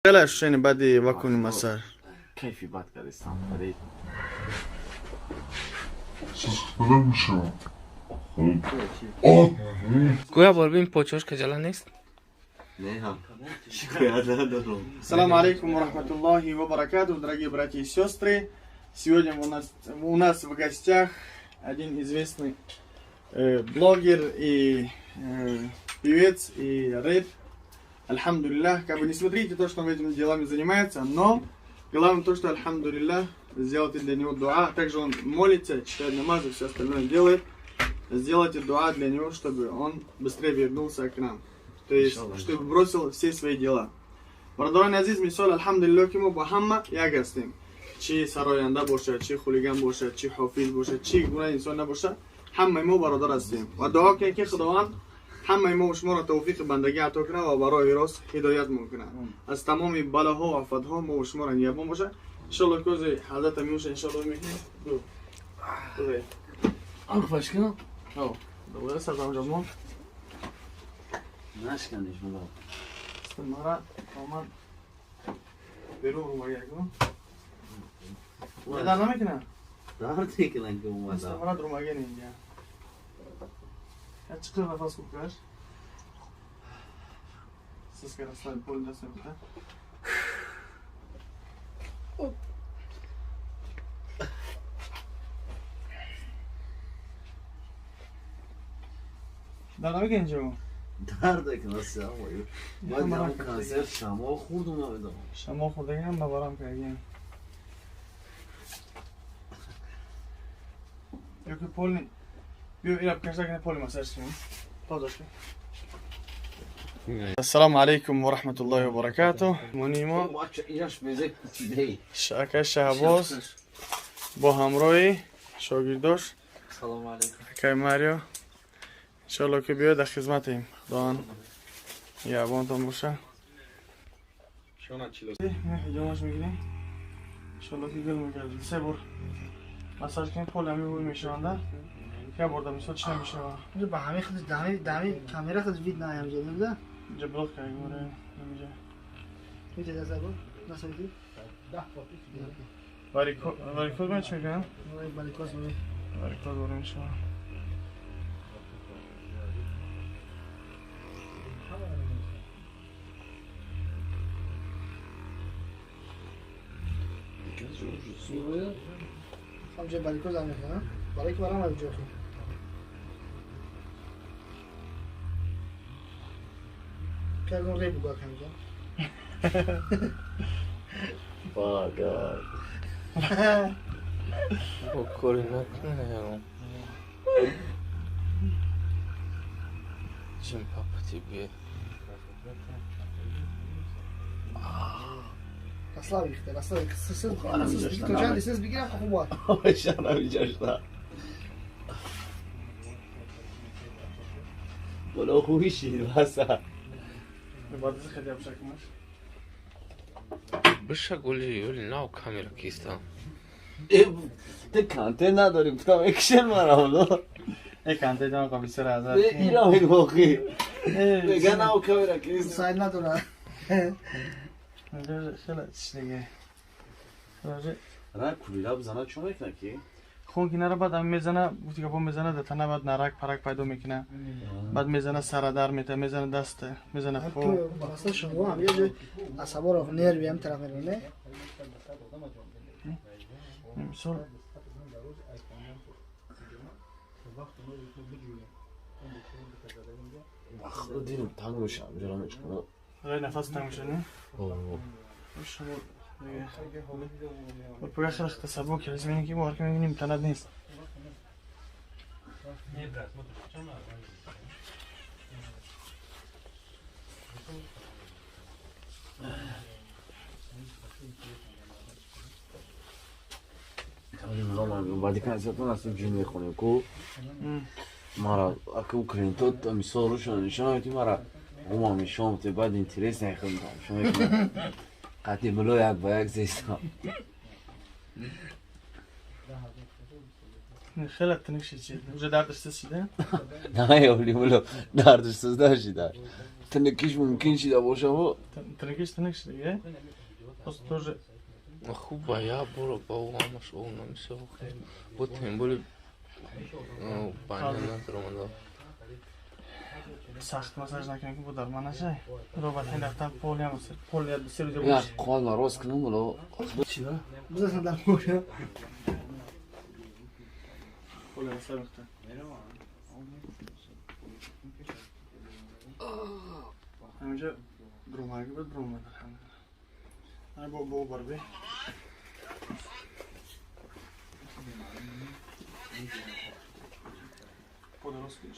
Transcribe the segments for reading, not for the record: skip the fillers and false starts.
خیلی شنی بعدی وکنی مسار کیفی بد کردستم فرید گویا بار ببین پاچه‌اش خجالت نیست. نه هم شکایت ندارم. Assalamu alaikum wa rahmatullahi wa barakatuh, дорогие братья и сестры. Сегодня у нас в гостях один известный блогер и певец и рэп. Альхамдулиллах, как бы не смотрите то, что он этими делами занимается, но главное то, что альхамдулиллах, сделайте для него дуа. Также он молится, читает намаз и все остальное делает. Сделайте дуа для него, чтобы он быстрее вернулся к нам. То есть, чтобы бросил все свои дела. Брадаран азиз, мисал, альхамдулиллах, ки мо ба ҳама як ҳастем. Чи сароянда бошад, чи хулиган бошад, чи ҳофиз бошад, чи гуна инсон набошад, ҳамаи мо бародар ҳастем. Ва дуо кунем ки худованд ҳамаи мо шуморо тавфиқи бандагӣ ато кунад ва барои рост ҳидоят мекунад. Аз тамоми балоҳо ва афатҳо мо шуморо нигоҳбон бошад. Иншаллоҳ кӯзи ҳазрат амиуша иншаллоҳ мекунем. آخفش کنم؟ Ҳо, добре, сарзам ҷазмон. نشکنیش ملا Мара, омад. Беру румагягу. Ядар намекунад? دارتی کنن که اومدم Мара румага нинҷа. Я чиқир нафас кукаш. Сиска растай пол даст мекунад. Дар намекунад инҷо? درد کنه سیامایی باید یه همون کنسر شما خورد اومدم شما خودگی هم نبارم کردیم یا که پول نی بیو ایراب کشتا کنه پول مساج کنیم پازاش کنیم السلام علیکم و رحمت الله و برکاته منیما ایناش میزه دی شاکه شهباز با همراهی شاگرداش سلام علیکم حکای ماریو انشالله که بیاید در خدمتیم خداوند یعبانتان باشه جامعش میگیریم انشالله که گل میگردیم 3 بار مساج کنیم پول همی بوی میشونده که برده میساد چه میشه اینجا به همه خود دمی کامera خود وید نه همجا نمیده اینجا بلوک کنیم بوره نمیجا میشه دست اگو نسایدی واری کود باید چه کنم؟ ولی کاس بوی واری کود بوره میشه همجا ولی کاس هم میکنم برای که برام همجا خیلی کردم ری بگاه همجا باگاد بکاری نکنه یارو چیم پاپتی بیه اصلا بیخته اصلا بیخته تو چند لیسنس بگیرم خوب باید آشان همیجاشتا بلا خوبی شیر بسا بعد از خیلی ابشک ماش بشه گلی یولی ناو کامیرا کیستا ده کانته نداریم بودم اکشن مرا یک انته جان قبل سر از ایران میگوخی بگه ناو کامera کیست ساید نداره خیلی چیز دیگه را کولیلا بزنه چون میکنه کی؟ خون که نره بعد هم میزنه بودی که با میزنه در تنه بعد نرک پرک پیدا میکنه بعد میزنه سر در میته میزنه دست میزنه خو اصلا شما هم یه جای اصابا رو نروی هم طرف میرونه مثال خود دینم تنگ میشم جرامش کنه غیر نفس تنگ میشه نه؟ شما دیگه پگه خیلی اختصابو که از بینی که بار که میبینیم تند نیست بعدی کنسیتون هستیم جون میخونیم که مرا اگه اوکراین تو مثال روشن نشان هایتی مرا گما میشم تو بعد اینترس نخوندم شما میکنم قطعی بلو یک با یک زیستم خیلی تنگشی چید اونجا دردش سیده؟ نه یولی بلو دردش سزده شده تنکیش ممکن شده باشه و تنکیش تنکش دیگه بس توجه خوب باید برو با او همش او نمیشه با تنبولی بانه ندارم سخت مساج نکنی که بود درمان نشه رو باید این رفتن پولی هم پولی بسیار جو نه باشه قال نراز کنم ولی چی با؟ بزن در موشه پولی بسیار بخته همینجا درومهایی بود درومه در با بار بی پولی راست کنیش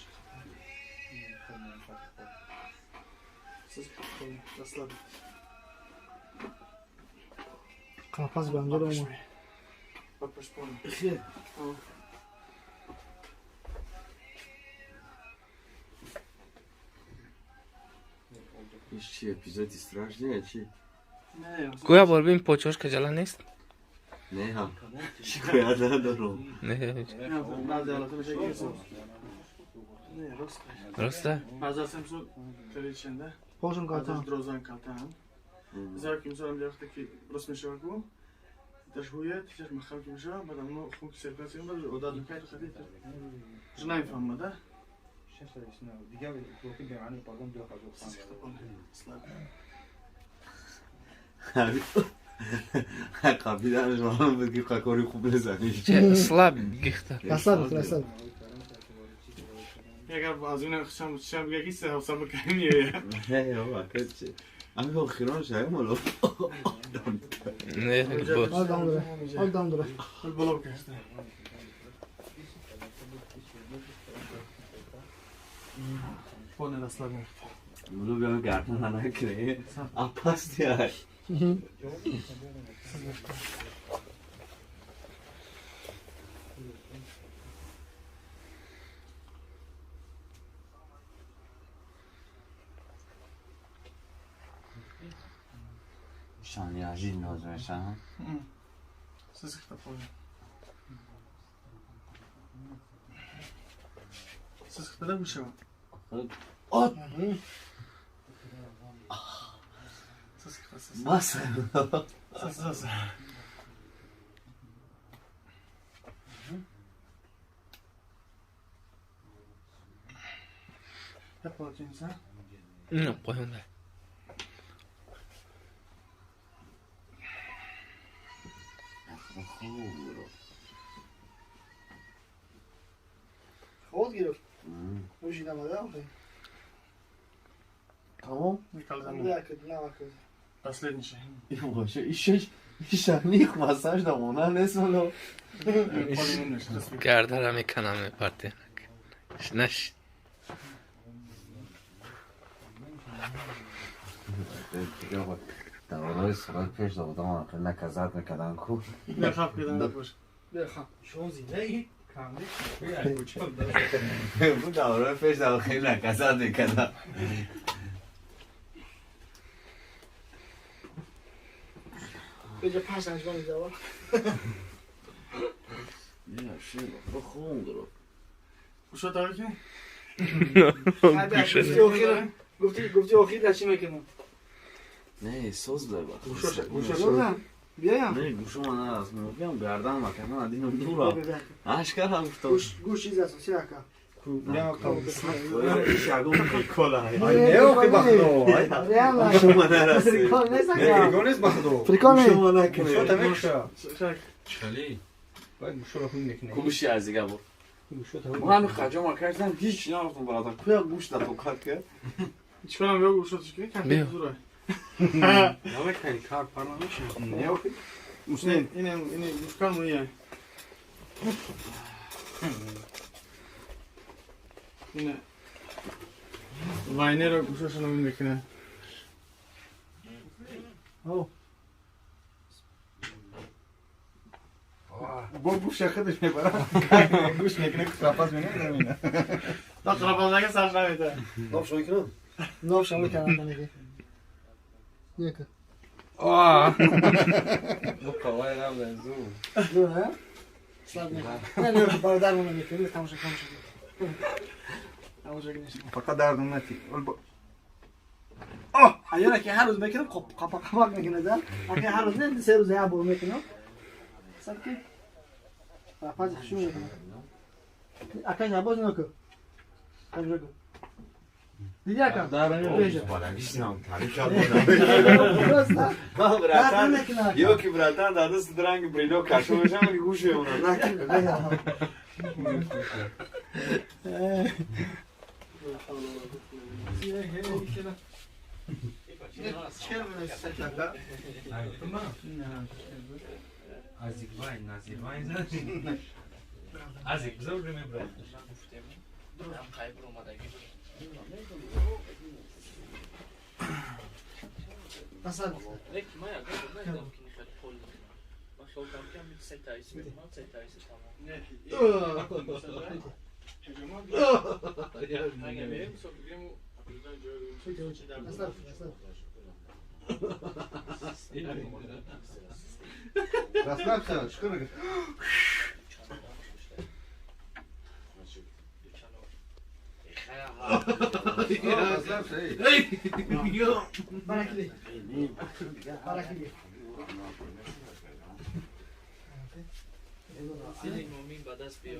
Расслабь. Капаз бандуру му. Попашпон. ایش چی اپیزودی страшне چی؟ گویا بار بین پاچاش کجالا نیست؟ نه هم شکایت ندارم نه بعضی حالتا میشه گیرسون نه راسته؟ بعضی هستم خیلی چنده Пошум بعضی калта. دروزان کلتن زیاد که مثلا جاخته که رسم شوکو تاش هویت تاش مخام که میشه بعد اونو خون که سرکلاسی اون بعد اوداد میکنه تو خدیت جو نمیفهم ده دیگه وقتی بیانی پاگم دو خواهد قبلی دانش مانم بگی قاکاری خوب نزنی چه سلاب گیخته Расслабь. اگر از اون شام بگی سه حساب بکنیم یه نه بابا کچه اما با خیران شاید مولو نه با Al damdura. Al damdura. بالا بکشته پونه راسلا میفته مولو بیام گردن نکنه اپاست یای شانی عجیل نازمشن سسخته پونه سسخته نمیشه آت سسخته ماسه سسخته yapalım sen. نه پایونه Ход гирифт. Мужи намада. Tamam. Николай Не вакыт. Последний şey. باشه ایش نیخ مساج da ona ne solo گرده را میکنم پارتی نش دورای سرال پیش دادم آخر نکزد میکدن کو Ne kap giden de boş. بخوام. شما زیده bu دورای پیش دادم خیلی نکزد میکدن بجا 5 انجام جواب. نه شیل بخون درو Uşa tabii ki. گفتی آخر چی میکنم؟ نه سوز بله گوشه بیایم. نه گوشو من از میگم گردن مکنم ادینو دورا اشکال هم گفتم گوش چیز است سیاکا. ایش اگون کلا نه اوکی بخدو گوشو من نرسه ریگونیز بخدو گوشو من نکنه شو تمیشه چلی؟ باید گوشو رو خون نکنه گوشی از دیگه بود گوشو من همین خجام کردم هیچ نرفتم برادر کویا گوش دا توکات کرد Çıkaram yok uşa çıkıyor. Kendi Yok. huzura. نه کنی کار پرنا میشه نه اوکی Yine çıkar mı ya? Yine. Vaynero uşa şunu bilmekine. او با گوش خودش میبره گوش میکنه که کلاپاس میکنه Da trabazaya sarjaydı. ناب شما کنم نو شما کنم دیگه. یک. دو کلای نام لنزو دو ها؟ سلام. نه برادرمون میکنه تماشا Alacak ne şey. فقط دردم نتی اگر که هر روز بکنم قاپاق میکنه ده اگه هر روز نه 3 روز یا بو میکنم سبکی راپاز شو میکنه اکن نباز نکو کجا دیدی اکن Io che bratan da adesso drang brido cachorro facciamo di gusce una. مثلا Расслабься, что ты? Расслабься, эй. برکلی برکلی مومین بعد از بیا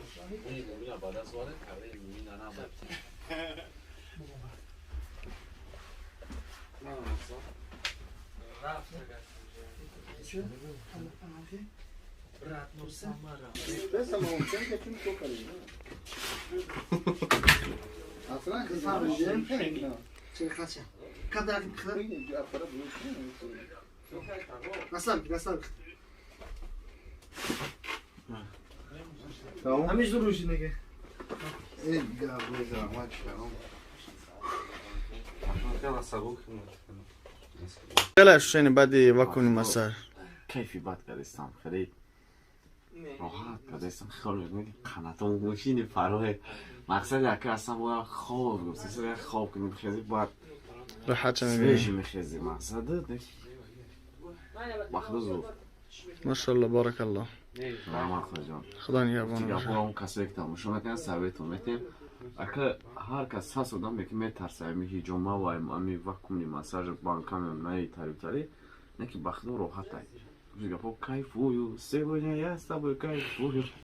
Pensa, ma un tempo che mi tocca lì. A Franca sta vedendo. چه خاصه کم درک میخواد Quindi già però مثلا Então, همیش دروش نگه ele já vai usar uma chão. Aquela sabuca. يلا شوشيني بدي واكوني مسار کیفی بد کردستم خیلی راحت کردستم خیلی میگم قناتم گوشینی فراه مقصد یکی اصلا باید خواب گفت سر خواب کنیم خیلی باید راحت سویشی میبینی میخیزی مقصد ده وقت زود ما شاء الله بارك الله نعم جان خدا دیگه نگهبان با اون کسی که تماشا میکنن ثابتون میتیم اگه هر کس هست آدم که میترسه می جمعه و امی وقت کنی مساج بانکام نای تاری نه که بخدا راحت است دیگه با کیف و سه بجه یا است با کیف و